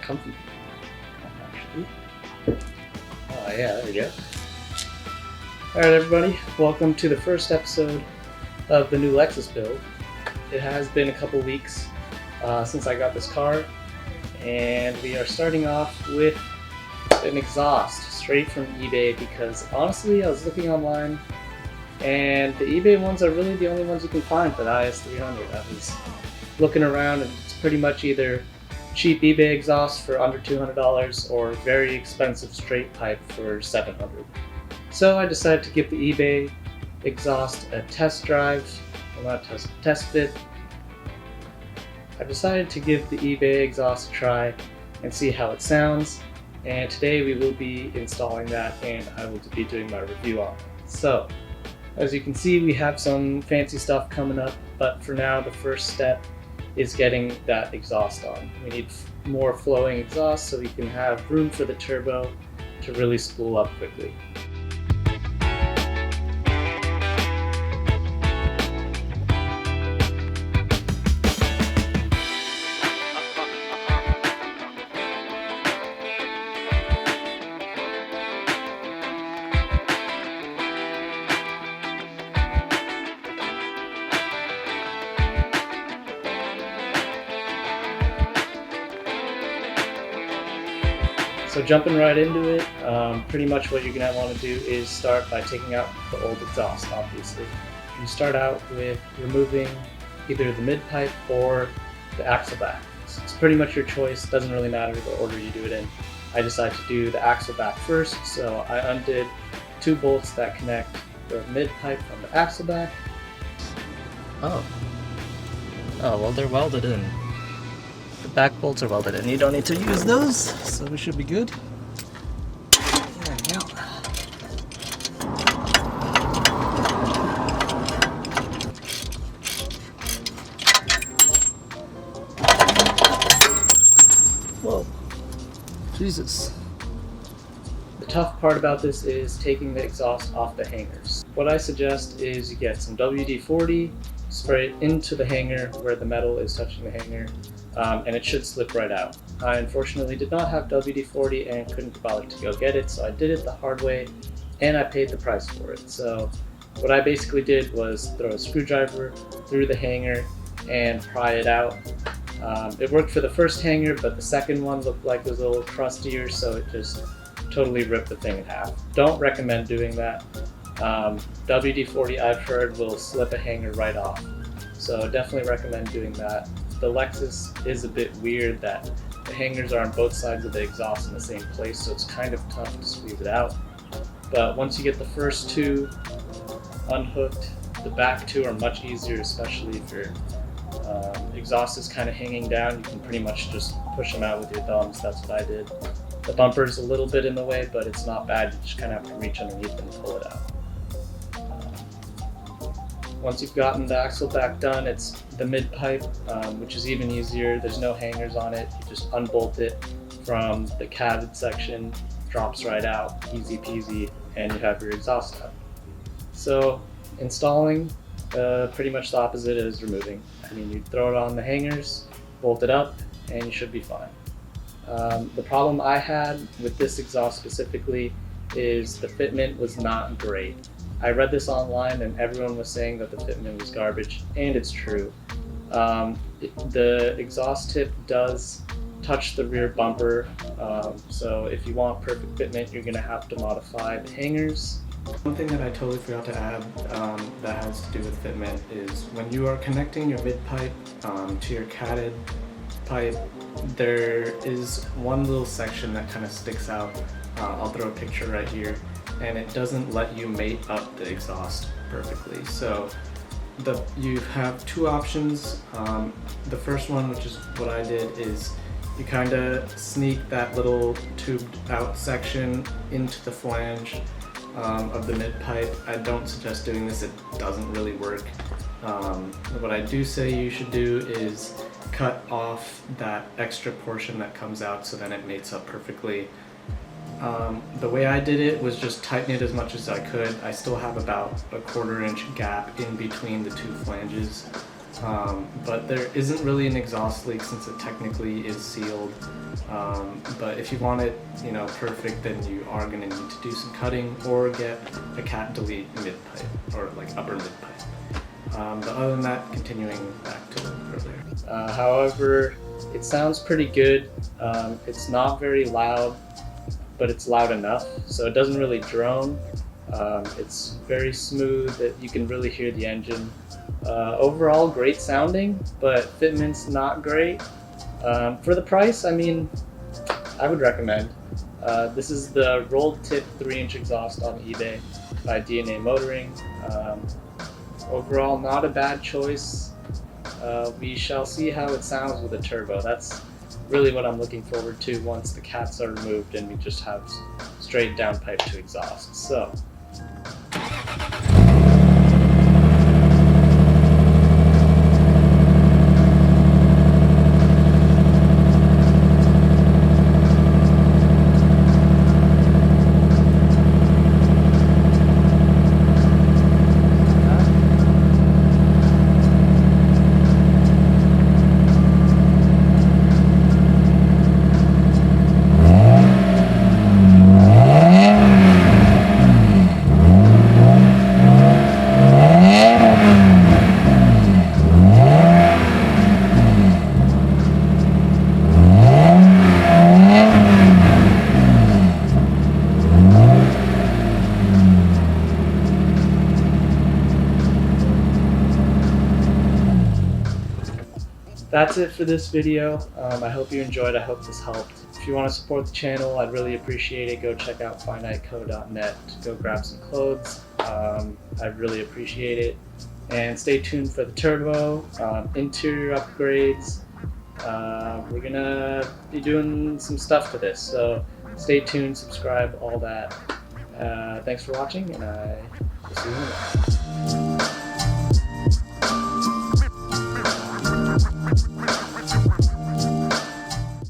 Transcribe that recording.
Comfy. Actually. Oh yeah, there we go. Alright everybody, welcome to the first episode of the new Lexus build. It has been a couple weeks since I got this car, and we are starting off with an exhaust straight from eBay because honestly I was looking online and the eBay ones are really the only ones you can find for the IS300. I was looking around and it's pretty much either cheap eBay exhaust for under $200 or very expensive straight pipe for $700. So I decided to give the eBay exhaust a test drive, well not test fit. I decided to give the eBay exhaust a try and see how it sounds, and today we will be installing that and I will be doing my review on it. So, as you can see, we have some fancy stuff coming up, but for now the first step is getting that exhaust on. We need more flowing exhaust so we can have room for the turbo to really spool up quickly. So jumping right into it, pretty much what you're going to want to do is start by taking out the old exhaust, obviously. You start out with removing either the mid-pipe or the axle back. So it's pretty much your choice, doesn't really matter the order you do it in. I decided to do the axle back first, so I undid 2 bolts that connect the mid-pipe from the axle back. Oh, well they're welded in. The back bolts are welded in. You don't need to use those, so we should be good. There we go. Whoa. Jesus. The tough part about this is taking the exhaust off the hangers. What I suggest is you get some WD-40, spray it into the hanger where the metal is touching the hanger, and it should slip right out. I unfortunately did not have WD-40 and couldn't be bothered to go get it, so I did it the hard way and I paid the price for it. So what I basically did was throw a screwdriver through the hanger and pry it out. It worked for the first hanger, but the second one looked like it was a little crustier, so it just totally ripped the thing in half. Don't recommend doing that. WD-40 I've heard will slip a hanger right off, so definitely recommend doing that. The Lexus is a bit weird that the hangers are on both sides of the exhaust in the same place, so it's kind of tough to squeeze it out. But once you get the first 2 unhooked, the back 2 are much easier, especially if your exhaust is kind of hanging down. You can pretty much just push them out with your thumbs. That's what I did. The bumper is a little bit in the way, but it's not bad. You just kind of have to reach underneath and pull it out. Once you've gotten the axle back done, it's the mid-pipe, which is even easier. There's no hangers on it. You just unbolt it from the catted section, drops right out, easy peasy, and you have your exhaust out. So installing, pretty much the opposite is removing. I mean, you throw it on the hangers, bolt it up, and you should be fine. The problem I had with this exhaust specifically is the fitment was not great. I read this online and everyone was saying that the fitment was garbage, and it's true. The exhaust tip does touch the rear bumper, so if you want perfect fitment, you're going to have to modify the hangers. One thing that I totally forgot to add that has to do with fitment is when you are connecting your mid-pipe to your catted pipe, there is one little section that kind of sticks out. I'll throw a picture right here, and it doesn't let you mate up the exhaust perfectly. So you have 2 options. The first one, which is what I did, is you kind of sneak that little tubed out section into the flange of the mid-pipe. I don't suggest doing this, it doesn't really work. What I do say you should do is cut off that extra portion that comes out so then it mates up perfectly. The way I did it was just tighten it as much as I could. I still have about a 1/4 inch gap in between the 2 flanges. but there isn't really an exhaust leak since it technically is sealed. But if you want it, perfect, then you are going to need to do some cutting or get a cat delete mid pipe or like upper mid pipe. But other than that, continuing back to earlier. However, it sounds pretty good. It's not very loud, but it's loud enough, so it doesn't really drone. It's very smooth that you can really hear the engine. Overall, great sounding, but fitment's not great. For the price, I mean, I would recommend. This is the rolled tip 3-inch exhaust on eBay by DNA Motoring. Overall, not a bad choice. We shall see how it sounds with a turbo. That's really what I'm looking forward to once the cats are removed and we just have straight downpipe to exhaust. So. That's it for this video. I hope you enjoyed. I hope this helped. If you want to support the channel, I'd really appreciate it. Go check out finiteco.net to go grab some clothes. I'd really appreciate it. And stay tuned for the turbo, interior upgrades. We're gonna be doing some stuff to this, so stay tuned, subscribe, all that. Thanks for watching, and I will see you in the next.